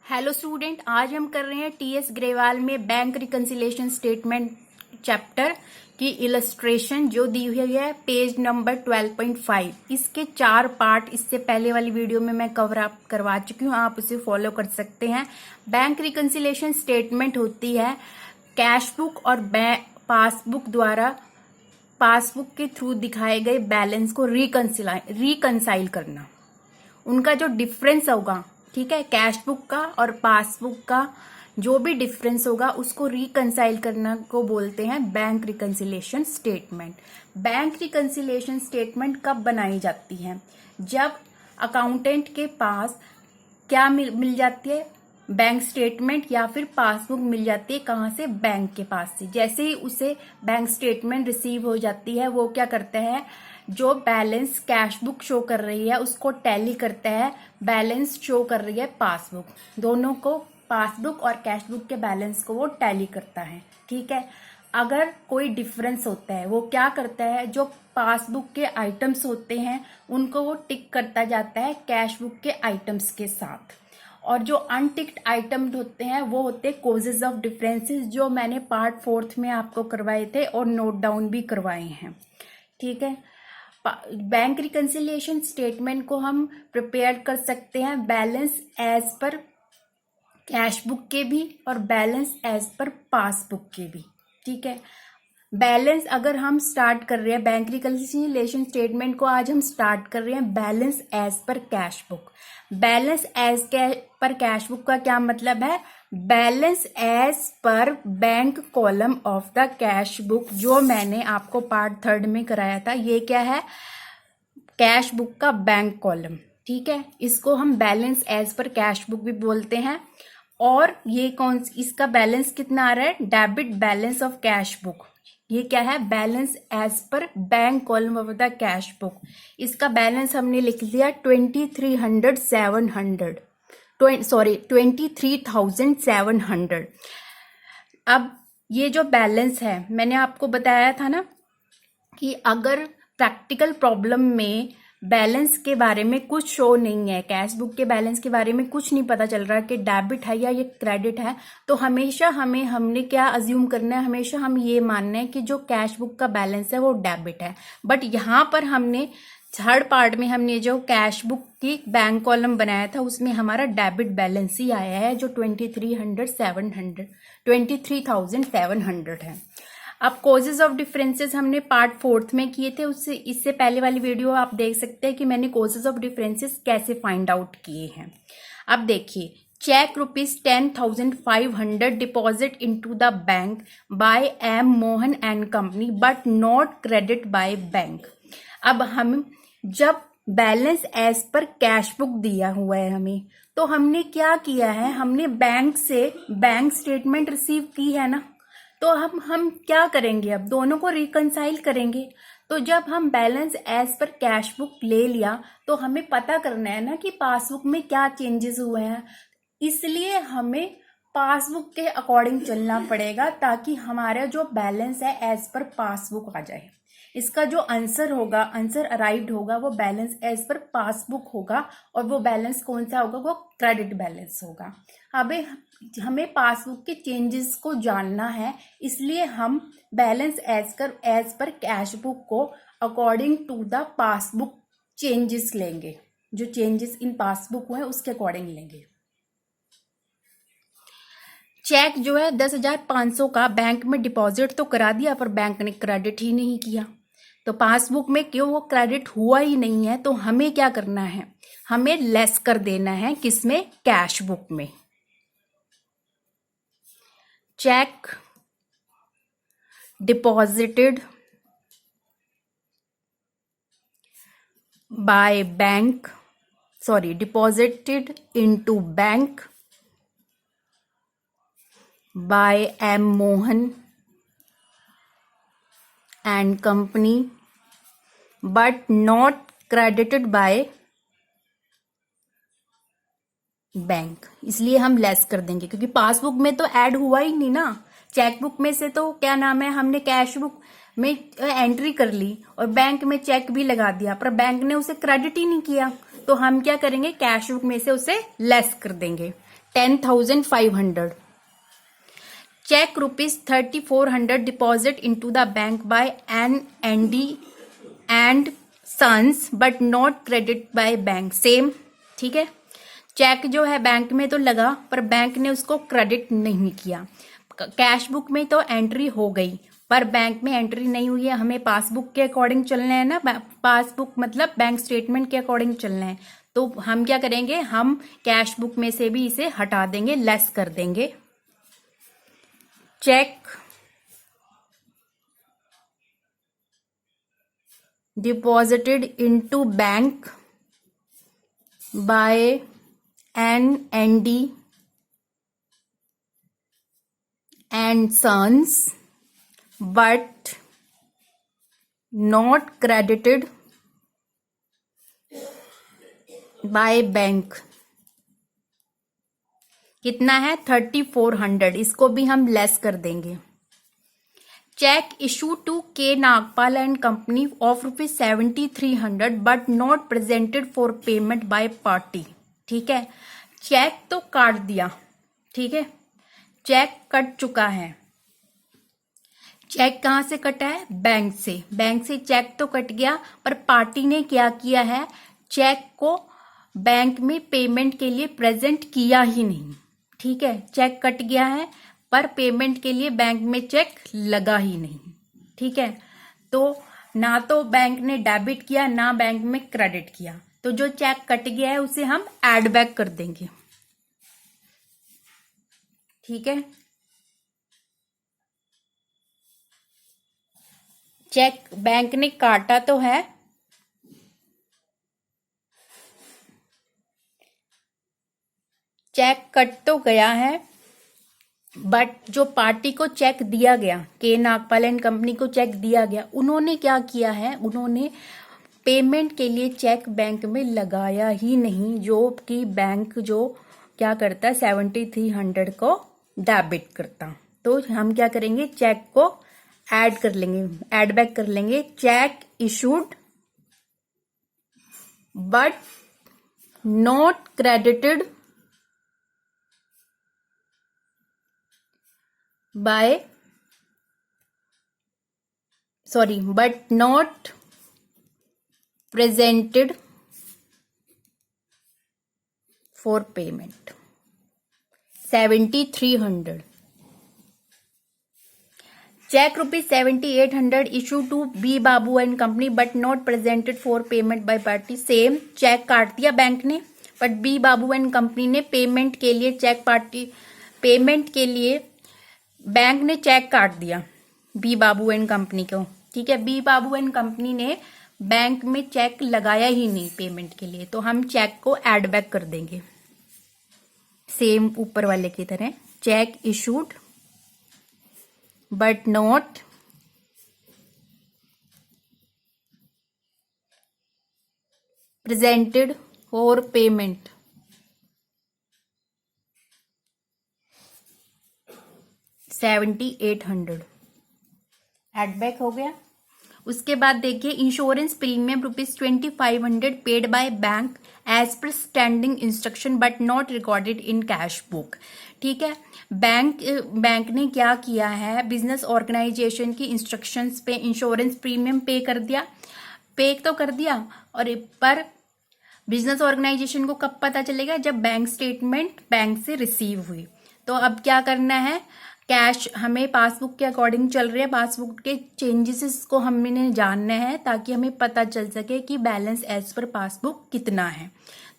Hello student, आज हम कर रहे हैं टीएस ग्रेवाल में बैंक रिकंसिलिएशन स्टेटमेंट चैप्टर की इलस्ट्रेशन जो दी हुई है पेज नंबर 12.5। इसके 4 पार्ट इससे पहले वाली वीडियो में मैं कवर अप करवा चुकी हूँ, आप उसे फॉलो कर सकते हैं। बैंक रिकंसिलिएशन स्टेटमेंट होती है कैश बुक और पासबुक द्वारा पासबुक के थ्रू दिखाए गए बैलेंस को रिकंसाइल करना। उनका जो डिफरेंस होगा, ठीक है, कैश बुक का और पासबुक का जो भी डिफरेंस होगा उसको रिकंसाइल करना को बोलते हैं bank reconciliation statement. Bank reconciliation statement कब बनाई जाती है? जब अकाउंटेंट के पास क्या मिल जाती है? बैंक स्टेटमेंट या फिर पासबुक मिल जाती है। कहाँ से? बैंक के पास से। जैसे ही उसे बैंक स्टेटमेंट रिसीव हो जाती है, वो क्या करता है, जो बैलेंस कैश बुक शो कर रही है उसको टैली करता है, बैलेंस शो कर रही है पासबुक, दोनों को, पासबुक और कैश बुक के बैलेंस को वो टैली करता है। ठीक है, अगर कोई डिफरेंस होता है वो क्या करता है, जो पासबुक के आइटम्स होते हैं उनको वो टिक करता जाता है कैश बुक के आइटम्स के साथ, और जो अनटिक्ड आइटम होते हैं वो होते हैं कॉजेज ऑफ डिफरेंसेस, जो मैंने पार्ट 4 में आपको करवाए थे और नोट डाउन भी करवाए हैं। ठीक है, बैंक रिकंसिलिएशन स्टेटमेंट को हम प्रिपेयर कर सकते हैं balance as per cash book के भी और बैलेंस एज पर पासबुक के भी। ठीक है, बैलेंस अगर हम स्टार्ट कर रहे हैं बैंक रिकंसिलिएशन स्टेटमेंट को, आज हम स्टार्ट कर रहे हैं balance as per cash book. Balance as per cash book का क्या मतलब है? Balance as per bank column of the cash book, जो मैंने आपको पार्ट 3 में कराया था। ये क्या है? कैश बुक का बैंक कॉलम। ठीक है, इसको हम balance as per cash book भी बोलते हैं। और ये इसका बैलेंस कितना आ रहा है? Debit balance of cash book. ये क्या है? Balance as per bank column of the cash book. इसका बैलेंस हमने लिख दिया 23,700। अब ये जो बैलेंस है, मैंने आपको बताया था ना कि अगर प्रैक्टिकल प्रॉब्लम में बैलेंस के बारे में कुछ शो नहीं है, कैश बुक के बैलेंस के बारे में कुछ नहीं पता चल रहा कि डेबिट है या ये क्रेडिट है, तो हमेशा हमने क्या अज्यूम करना है? हमेशा हम ये मानना है कि जो कैश बुक का बैलेंस है वो डेबिट है। बट यहाँ पर हमने थर्ड पार्ट में हमने जो कैश बुक की बैंक कॉलम बनाया था उसमें हमारा डेबिट बैलेंस ही आया है, जो 23,700 है। अब कॉजेज ऑफ डिफरेंसेस हमने पार्ट 4 में किए थे, इससे पहले वाली वीडियो आप देख सकते हैं कि मैंने कॉजेज ऑफ डिफरेंसेस कैसे फाइंड आउट किए हैं। अब देखिए, cheque ₹10,500 deposit into the bank by M Mohan and company but not credit by bank. अब हम जब balance as per cash book दिया हुआ है हमें, तो हमने क्या किया है, हमने बैंक से बैंक स्टेटमेंट रिसीव की है ना, तो हम क्या करेंगे? अब दोनों को रिकंसाइल करेंगे। तो जब हम balance as per cash book ले लिया तो हमें पता करना है ना कि पासबुक में क्या चेंजेस हुए हैं, इसलिए हमें पासबुक के अकॉर्डिंग चलना पड़ेगा ताकि हमारा जो बैलेंस है एज पर पासबुक आ जाए। इसका जो आंसर अराइव्ड होगा वो बैलेंस एज पर पासबुक होगा, और वो बैलेंस कौन सा होगा? वो क्रेडिट बैलेंस होगा। अब हमें पासबुक के चेंजेस को जानना है, इसलिए हम balance as per cash book को according to the passbook changes लेंगे, जो चेंजेस इन पासबुक हुए उसके अकॉर्डिंग लेंगे। चेक जो है 10,500 का बैंक में डिपॉजिट तो करा दिया, पर बैंक ने क्रेडिट ही नहीं किया, तो पासबुक में क्यों वो क्रेडिट हुआ ही नहीं है, तो हमें क्या करना है? हमें लेस कर देना है, किसमें? कैश बुक में। Check deposited by bank, deposited into bank by M. Mohan and company but not credited by bank, इसलिए हम लेस कर देंगे क्योंकि पासबुक में तो ऐड हुआ ही नहीं ना। चेकबुक में से तो क्या नाम है, हमने कैश बुक में एंट्री कर ली और बैंक में चेक भी लगा दिया, पर बैंक ने उसे क्रेडिट ही नहीं किया, तो हम क्या करेंगे? कैश बुक में से उसे लेस कर देंगे। 10,500. Check rupees 3,400 deposit into the bank by N&D and Sons but not credit by bank. Same, ठीक है। चेक जो है बैंक में तो लगा पर बैंक ने उसको क्रेडिट नहीं किया। कैश बुक में तो एंट्री हो गई पर बैंक में एंट्री नहीं हुई है। हमें पासबुक के अकॉर्डिंग चलना है ना, पासबुक मतलब बैंक स्टेटमेंट के अकॉर्डिंग चलना है। तो हम क्या करेंगे, हम कैश बुक में से भी इसे हटा देंगे, लेस कर देंगे। Cheque deposited into bank by N&D and Sons but not credited by bank। कितना है 3,400, इसको भी हम लेस कर देंगे। चेक इशू टू के Nagpal and company of ₹7,300 but not presented for payment by party. ठीक है, चेक तो काट दिया, ठीक है, चेक कट चुका है। चेक कहाँ से कटा है, बैंक से। बैंक से चेक तो कट गया पर पार्टी ने क्या किया है, चेक को बैंक में पेमेंट के लिए प्रेजेंट किया ही नहीं। ठीक है, चेक कट गया है पर पेमेंट के लिए बैंक में चेक लगा ही नहीं। ठीक है, तो ना तो बैंक ने डेबिट किया ना बैंक में क्रेडिट किया, तो जो चेक कट गया है उसे हम ऐड बैक कर देंगे। ठीक है, चेक बैंक ने काटा तो है, चेक कट तो गया है, बट जो पार्टी को चेक दिया गया, के नागपाल एंड कंपनी को चेक दिया गया, उन्होंने क्या किया है, उन्होंने पेमेंट के लिए चेक बैंक में लगाया ही नहीं, जो कि बैंक जो क्या करता है 7,300 को डेबिट करता। तो हम क्या करेंगे, चेक को ऐड कर लेंगे, ऐड बैक कर लेंगे। Cheque issued but not credited but not presented for payment 7,300। Cheque ₹7,800 issued to B Babu and company but not presented for payment by party. Same, cheque काट दिया बैंक ने, but B Babu and company ने payment के लिए check party, payment के लिए bank ने check काट दिया बी बाबू एंड कंपनी को। ठीक है, बी बाबू एंड कंपनी ने बैंक में चेक लगाया ही नहीं पेमेंट के लिए, तो हम चेक को ऐड बैक कर देंगे सेम ऊपर वाले की तरह। Cheque issued but not presented for payment 7,800 add back हो गया। उसके बाद देखिए insurance premium ₹2,500 paid by bank as per standing instruction but not recorded in cash book. ठीक है, बैंक ने क्या किया है, बिजनेस ऑर्गेनाइजेशन की इंस्ट्रक्शंस पे इंश्योरेंस प्रीमियम पे कर दिया, पे तो कर दिया, और पर बिजनेस ऑर्गेनाइजेशन को कब पता चलेगा, जब बैंक स्टेटमेंट बैंक से रिसीव हुई। तो अब क्या करना है, कैश हमें पासबुक के अकॉर्डिंग चल रही है, पासबुक के चेंजेस को हमने जानना है ताकि हमें पता चल सके कि बैलेंस एज पर पासबुक कितना है।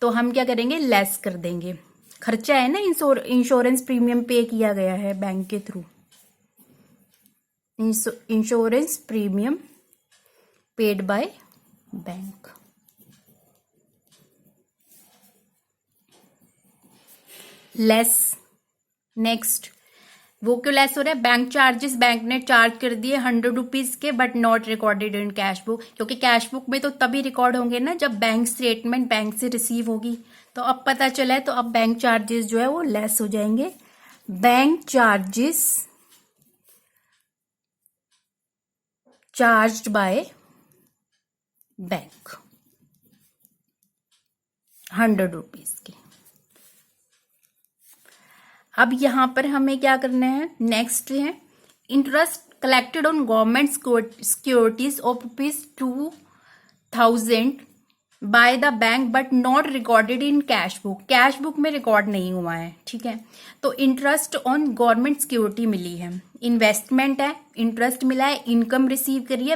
तो हम क्या करेंगे, लेस कर देंगे। खर्चा है ना, इंश्योरेंस प्रीमियम पे किया गया है बैंक के through, insurance premium paid by bank. Less, next वो क्यों लेस हो रहा है, बैंक चार्जेस बैंक ने चार्ज कर दिए ₹100 के but not recorded in cash book, क्योंकि कैश बुक में तो तभी रिकॉर्ड होंगे ना जब बैंक स्टेटमेंट बैंक से रिसीव होगी। तो अब पता चला है, तो अब बैंक चार्जेस जो है वो लेस हो जाएंगे। Bank charges charged by bank ₹100 के। अब यहाँ पर हमें क्या करना है, नेक्स्ट है interest collected on government securities of ₹2,000 by the bank but not recorded in cash book. Cash book में रिकॉर्ड नहीं हुआ है, ठीक है। तो इंटरेस्ट ऑन गवर्नमेंट सिक्योरिटी मिली है, इन्वेस्टमेंट है, इंटरेस्ट मिला है, इनकम रिसीव करी है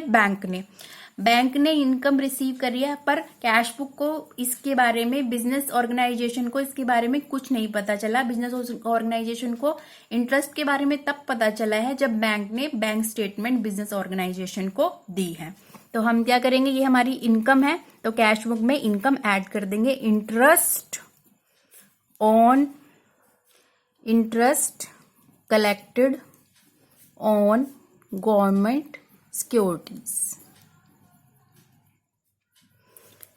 बैंक ने इनकम रिसीव करी है, पर कैश बुक को इसके बारे में बिजनेस ऑर्गेनाइजेशन को इसके बारे में कुछ नहीं पता चला। बिजनेस ऑर्गेनाइजेशन को इंटरेस्ट के बारे में तब पता चला है जब बैंक ने बैंक स्टेटमेंट बिजनेस ऑर्गेनाइजेशन को दी है। तो हम क्या करेंगे, ये हमारी इनकम है तो कैश बुक में इनकम ऐड कर देंगे, interest collected on government securities.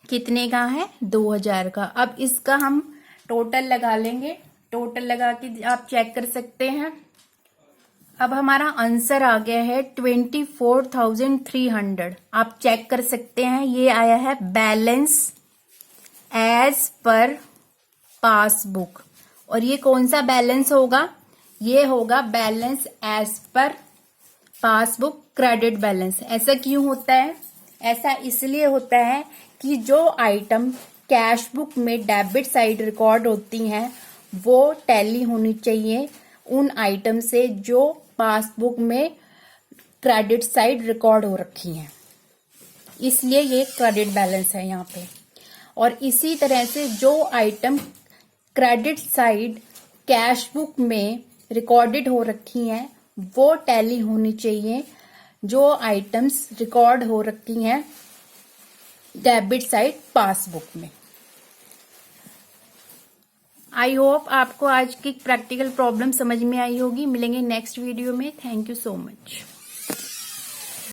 कितने का है, 2000 का। अब इसका हम टोटल लगा लेंगे, टोटल लगा के आप चेक कर सकते हैं। अब हमारा आंसर आ गया है 24,300। आप चेक कर सकते हैं, ये आया है बैलेंस एज पर पासबुक। और ये कौन सा बैलेंस होगा, ये होगा balance as per passbook credit balance. ऐसा क्यों होता है, ऐसा इसलिए होता है कि जो आइटम कैश बुक में डेबिट साइड रिकॉर्ड होती हैं वो टैली होनी चाहिए उन आइटम से जो पासबुक में क्रेडिट साइड रिकॉर्ड हो रखी हैं, इसलिए ये क्रेडिट बैलेंस है यहाँ पे। और इसी तरह से जो item credit side cash book में रिकॉर्डेड हो रखी हैं वो टैली होनी चाहिए जो आइटम्स रिकॉर्ड हो रखी हैं डेबिट साइड पासबुक में। आई होप आपको आज की प्रैक्टिकल प्रॉब्लम समझ में आई होगी। मिलेंगे नेक्स्ट वीडियो में। Thank you so much.